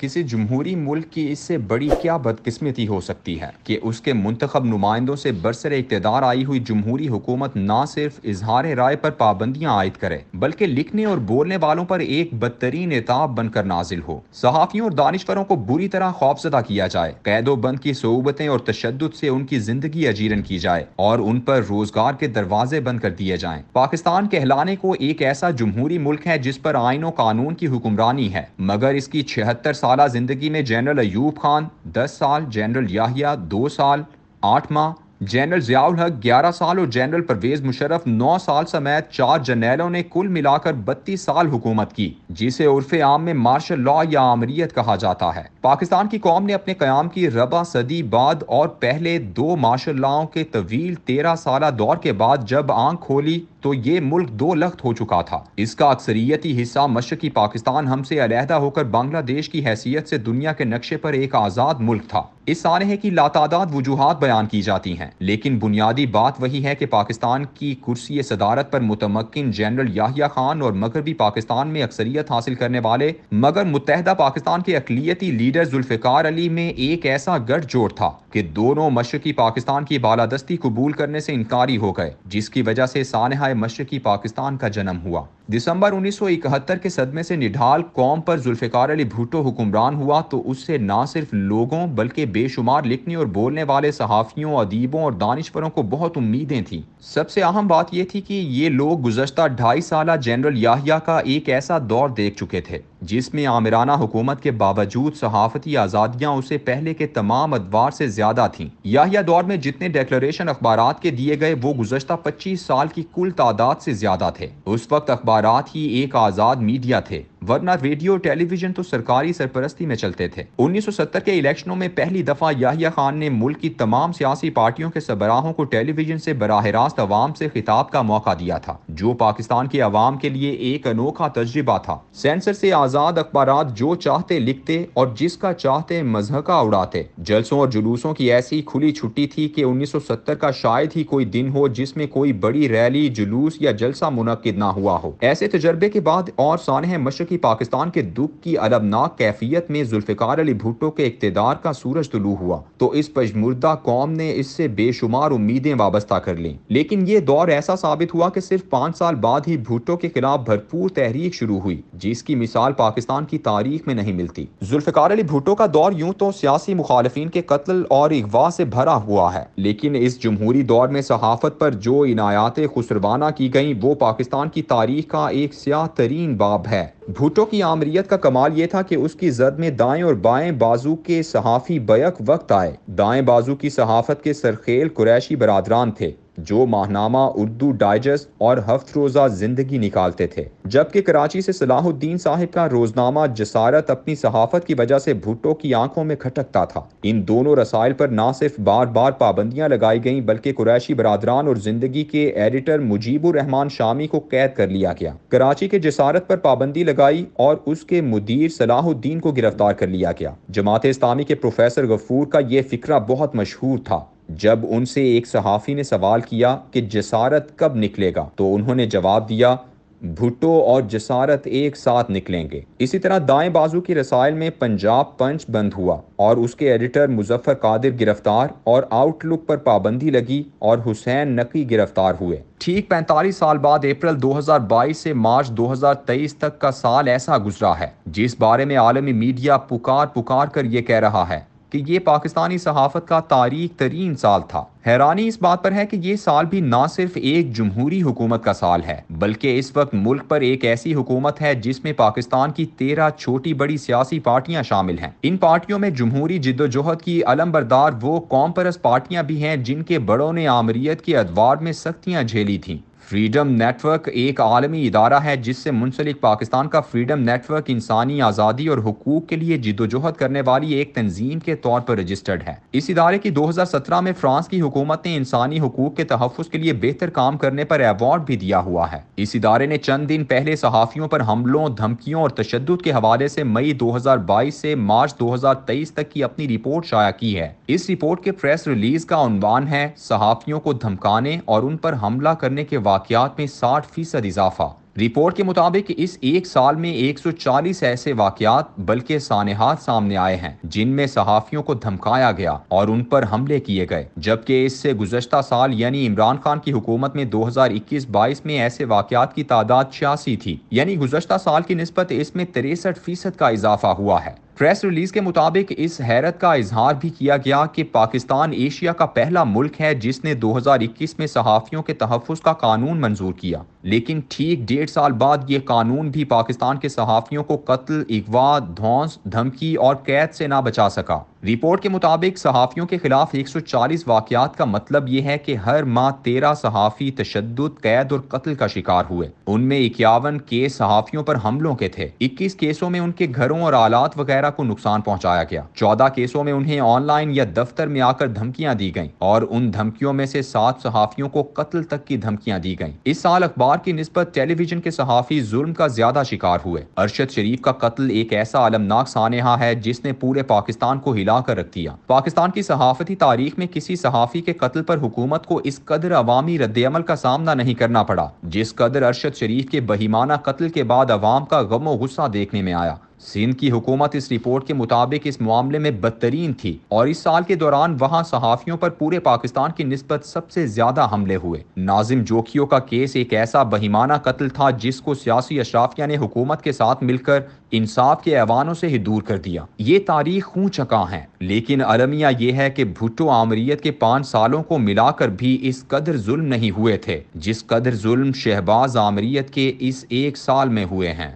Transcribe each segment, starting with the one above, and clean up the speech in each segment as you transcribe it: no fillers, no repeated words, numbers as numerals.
کسی جمہوری ملک کی اس سے بڑی کیا بدقسمتی ہو سکتی ہے کہ اس کے منتخب نمائندوں سے برسر اقتدار آئی ہوئی جمہوری حکومت نہ صرف اظہار رائے پر پابندیاں عائد کرے بلکہ لکھنے اور بولنے والوں پر ایک بدترین عتاب بن کر نازل ہو۔ صحافیوں اور دانشوروں کو بری طرح خوفزدہ کیا جائے، قید و بند کی صعوبتیں اور تشدد سے ان کی زندگی اجیرن کی جائے اور ان پر روزگار کے دروازے بند کر دیے جائیں۔ پاکستان کہلانے کو ایک ایسا جمہوری ملک ہے جس پر آئین و قانون کی حکمرانی ہے، مگر اس کی 76 سالہ زندگی میں جنرل ایوب خان 10 سال، جنرل یحییٰ 2 سال 8 ماہ، جنرل ضیاء الحق 11 سال اور جنرل پرویز مشرف 9 سال سمیت 4 جرنیلوں نے کل ملا کر 32 سال حکومت کی، جسے عرف عام میں مارشل لا یا آمریت کہا جاتا ہے۔ پاکستان کی قوم نے اپنے قیام کی ربع صدی بعد اور پہلے 2 مارشل لاؤں کے طویل 13 سالہ دور کے بعد جب آنکھ کھولی تو یہ ملک 2 لخت ہو چکا تھا۔ اس کا اکثریتی حصہ مشرقی پاکستان ہم سے علیحدہ ہو کر بنگلہ دیش کی حیثیت سے دنیا کے نقشے پر ایک آزاد ملک تھا۔ اس سانحے کی لاتعداد وجوہات بیان کی جاتی ہیں، لیکن بنیادی بات وہی ہے کہ پاکستان کی کرسی صدارت پر متمکن جنرل یحییٰ خان اور مغربی پاکستان میں اکثریت حاصل کرنے والے مگر متحدہ پاکستان کے اقلیتی لیڈر ذوالفقار علی میں ایک ایسا گٹھ جوڑ تھا کہ دونوں مشرقی پاکستان کی بالادستی قبول کرنے سے انکاری ہو گئے، جس کی وجہ سے سانحہ مشرقی پاکستان کا جنم ہوا۔ دسمبر 1971 کے صدمے سے نڈھال قوم پر ذوالفقار علی بھٹو حکمران ہوا تو اس سے نہ صرف لوگوں بلکہ بے شمار لکھنے اور بولنے والے صحافیوں، ادیبوں اور دانشوروں کو بہت امیدیں تھیں۔ سب سے اہم بات یہ تھی کہ یہ لوگ گزشتہ 2.5 سالہ جنرل یحییٰ کا ایک ایسا دور دیکھ چکے تھے جس میں آمرانہ حکومت کے باوجود صحافتی آزادیاں اسے پہلے کے تمام ادوار سے زیادہ تھیں۔ یحییٰ دور میں جتنے ڈیکلریشن اخبارات کے دیے گئے وہ گزشتہ 25 سال کی کل تعداد سے زیادہ تھے۔ اس وقت اخبارات ہی ایک آزاد میڈیا تھے، ورنہ ریڈیو ٹیلی ویژن تو سرکاری سرپرستی میں چلتے تھے۔ 1970 کے الیکشنوں میں پہلی دفعہ یحییٰ خان نے ملک کی تمام سیاسی پارٹیوں کے سربراہوں کو ٹیلی ویژن سے براہ راست عوام سے خطاب کا موقع دیا تھا، جو پاکستان کے عوام کے لیے ایک انوکھا تجربہ تھا۔ سینسر سے آزاد اخبارات جو چاہتے لکھتے اور جس کا چاہتے مضحکہ اڑاتے۔ جلسوں اور جلوسوں کی ایسی کھلی چھٹی تھی کہ 1970 کا شاید ہی کوئی دن ہو جس میں کوئی بڑی ریلی، جلوس یا جلسہ منعقد نہ ہوا ہو۔ ایسے تجربے کے بعد اور سانحہ مشرقی پاکستان کے دکھ کی المناک کیفیت میں ذوالفقار علی بھٹو کے اقتدار کا سورج طلوع ہوا تو اس پژمردہ قوم نے اس سے بے شمار امیدیں وابستہ کر لیں، لیکن یہ دور ایسا ثابت ہوا کہ صرف 5 سال بعد ہی بھٹو کے خلاف بھرپور تحریک شروع ہوئی، جس کی مثال پاکستان کی تاریخ میں نہیں ملتی۔ ذوالفقار علی بھٹو کا دور یوں تو سیاسی مخالفین کے قتل اور اغوا سے بھرا ہوا ہے، لیکن اس جمہوری دور میں صحافت پر جو عنایات خسروانہ کی گئیں وہ پاکستان کی تاریخ کا ایک سیاہ ترین باب ہے۔ بھٹو کی آمریت کا کمال یہ تھا کہ اس کی زد میں دائیں اور بائیں بازو کے صحافی بیک وقت آئے۔ دائیں بازو کی صحافت کے سرخیل قریشی برادران تھے جو ماہنامہ اردو ڈائجسٹ اور ہفت روزہ زندگی نکالتے تھے، جبکہ کراچی سے صلاح الدین صاحب کا روزنامہ جسارت اپنی صحافت کی وجہ سے بھٹو کی آنکھوں میں کھٹکتا تھا۔ ان دونوں رسائل پر نہ صرف بار بار پابندیاں لگائی گئیں بلکہ قریشی برادران اور زندگی کے ایڈیٹر مجیب الرحمان شامی کو قید کر لیا گیا۔ کراچی کے جسارت پر پابندی لگائی اور اس کے مدیر صلاح الدین کو گرفتار کر لیا گیا۔ جماعت اسلامی کے پروفیسر غفور کا یہ فقرہ بہت مشہور تھا۔ جب ان سے ایک صحافی نے سوال کیا کہ جسارت کب نکلے گا تو انہوں نے جواب دیا، بھٹو اور جسارت ایک ساتھ نکلیں گے۔ اسی طرح دائیں بازو کی رسائل میں پنجاب پنچ بند ہوا اور اس کے ایڈیٹر مظفر قادر گرفتار اور آؤٹ لک پر پابندی لگی اور حسین نقی گرفتار ہوئے۔ ٹھیک 45 سال بعد اپریل 2022 سے مارچ 2023 تک کا سال ایسا گزرا ہے جس بارے میں عالمی میڈیا پکار کر یہ کہہ رہا ہے کہ یہ پاکستانی صحافت کا تاریک ترین سال تھا۔ حیرانی اس بات پر ہے کہ یہ سال بھی نہ صرف ایک جمہوری حکومت کا سال ہے بلکہ اس وقت ملک پر ایک ایسی حکومت ہے جس میں پاکستان کی 13 چھوٹی بڑی سیاسی پارٹیاں شامل ہیں۔ ان پارٹیوں میں جمہوری جدوجہد کی علم بردار وہ قوم پرست پارٹیاں بھی ہیں جن کے بڑوں نے آمریت کے ادوار میں سختیاں جھیلی تھیں۔ فریڈم نیٹ ورک ایک عالمی ادارہ ہے جس سے منسلک پاکستان کا فریڈم نیٹ ورک انسانی آزادی اور حقوق کے لیے جدوجہد کرنے والی ایک تنظیم کے طور پر رجسٹرڈ ہے۔ اس ادارے کی 2017 میں فرانس کی حکومت نے انسانی حقوق کے تحفظ کے لیے بہتر کام کرنے پر ایوارڈ بھی دیا ہوا ہے۔ اس ادارے نے چند دن پہلے صحافیوں پر حملوں، دھمکیوں اور تشدد کے حوالے سے مئی 2022 سے مارچ 2023 تک کی اپنی رپورٹ شائع کی ہے۔ اس رپورٹ کے پریس ریلیز کا عنوان ہے، صحافیوں کو دھمکانے اور ان پر حملہ کرنے کے واقعات میں 60% اضافہ۔ رپورٹ کے مطابق اس ایک سال میں 140 ایسے واقعات بلکہ سانحات سامنے آئے ہیں جن میں صحافیوں کو دھمکایا گیا اور ان پر حملے کیے گئے، جبکہ اس سے گزشتہ سال یعنی عمران خان کی حکومت میں 2021-22 میں ایسے واقعات کی تعداد 86 تھی، یعنی گزشتہ سال کی نسبت اس میں 63% کا اضافہ ہوا ہے۔ پریس ریلیز کے مطابق اس حیرت کا اظہار بھی کیا گیا کہ پاکستان ایشیا کا پہلا ملک ہے جس نے 2021 میں صحافیوں کے تحفظ کا قانون منظور کیا، لیکن ٹھیک 1.5 سال بعد یہ قانون بھی پاکستان کے صحافیوں کو قتل، اغوا، دھونس، دھمکی اور قید سے نہ بچا سکا۔ رپورٹ کے مطابق صحافیوں کے خلاف 140 واقعات کا مطلب یہ ہے کہ ہر ماہ 13 صحافی تشدد، قید اور قتل کا شکار ہوئے۔ ان میں 51 کیس صحافیوں پر حملوں کے تھے، 21 کیسوں میں ان کے گھروں اور آلات وغیرہ کو نقصان پہنچایا گیا، 14 کیسوں میں انہیں آن لائن یا دفتر میں آ کر دھمکیاں دی گئیں اور ان دھمکیوں میں سے 7 صحافیوں کو قتل تک کی دھمکیاں دی گئیں۔ اس سال اخبار کی نسبت ٹیلی ویژن کے صحافی ظلم کا زیادہ شکار ہوئے۔ ارشد شریف کا قتل ایک ایسا المناک سانحہ ہے جس نے پورے پاکستان کو ہلا کر رکھ دیا۔ پاکستان کی صحافتی تاریخ میں کسی صحافی کے قتل پر حکومت کو اس قدر عوامی رد عمل کا سامنا نہیں کرنا پڑا جس قدر ارشد شریف کے بہیمانہ قتل کے بعد عوام کا غم و غصہ دیکھنے میں آیا۔ سندھ کی حکومت اس رپورٹ کے مطابق اس معاملے میں بدترین تھی اور اس سال کے دوران وہاں صحافیوں پر پورے پاکستان کی نسبت سب سے زیادہ حملے ہوئے۔ ناظم جوکھیو کا کیس ایک ایسا بہیمانہ قتل تھا جس کو سیاسی اشرافیہ نے حکومت کے ساتھ مل کر انصاف کے ایوانوں سے ہی دور کر دیا۔ یہ تاریخ خون چکا ہے، لیکن المیہ یہ ہے کہ بھٹو آمریت کے 5 سالوں کو ملا کر بھی اس قدر ظلم نہیں ہوئے تھے جس قدر ظلم شہباز آمریت کے اس ایک سال میں ہوئے ہیں۔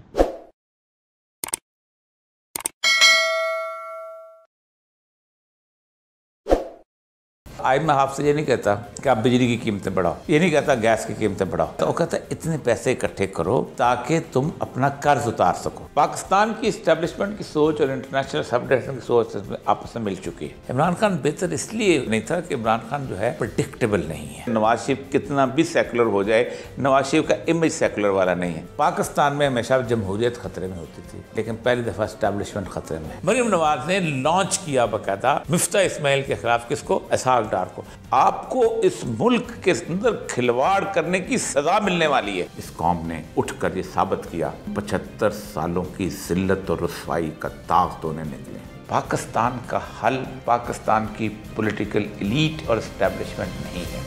آج میں آپ سے یہ نہیں کہتا کہ آپ بجلی کی قیمتیں بڑھاؤ، یہ نہیں کہتا گیس کی قیمتیں بڑھاؤ، تو وہ کہتا ہے اتنے پیسے اکٹھے کرو تاکہ تم اپنا قرض اتار سکو۔ پاکستان کی اسٹیبلشمنٹ کی سوچ اور انٹرنیشنل سبڈیشن کی سوچ آپس میں مل چکی ہے۔ عمران خان بہتر اس لیے نہیں تھا کہ عمران خان جو ہے پریڈکٹیبل نہیں ہے۔ نواز شریف کتنا بھی سیکولر ہو جائے، نواز شریف کا امیج سیکولر والا نہیں ہے۔ پاکستان میں ہمیشہ جمہوریت خطرے میں ہوتی تھی، لیکن پہلی دفعہ اسٹیبلشمنٹ خطرے میں ہے۔ مریم نواز نے لانچ کیا باقاعدہ مفتاح اسماعیل کے خلاف، کس کو؟ اسحاق ڈار کو۔ آپ کو اس ملک کے اندر کھلواڑ کرنے کی سزا ملنے والی ہے۔ اس قوم نے اٹھ کر یہ ثابت کیا 75 سالوں کی ذلت اور رسوائی کا داغ دھونے نکلے۔ پاکستان کا حل پاکستان کی پولیٹیکل ایلیٹ اور اسٹیبلشمنٹ نہیں ہے۔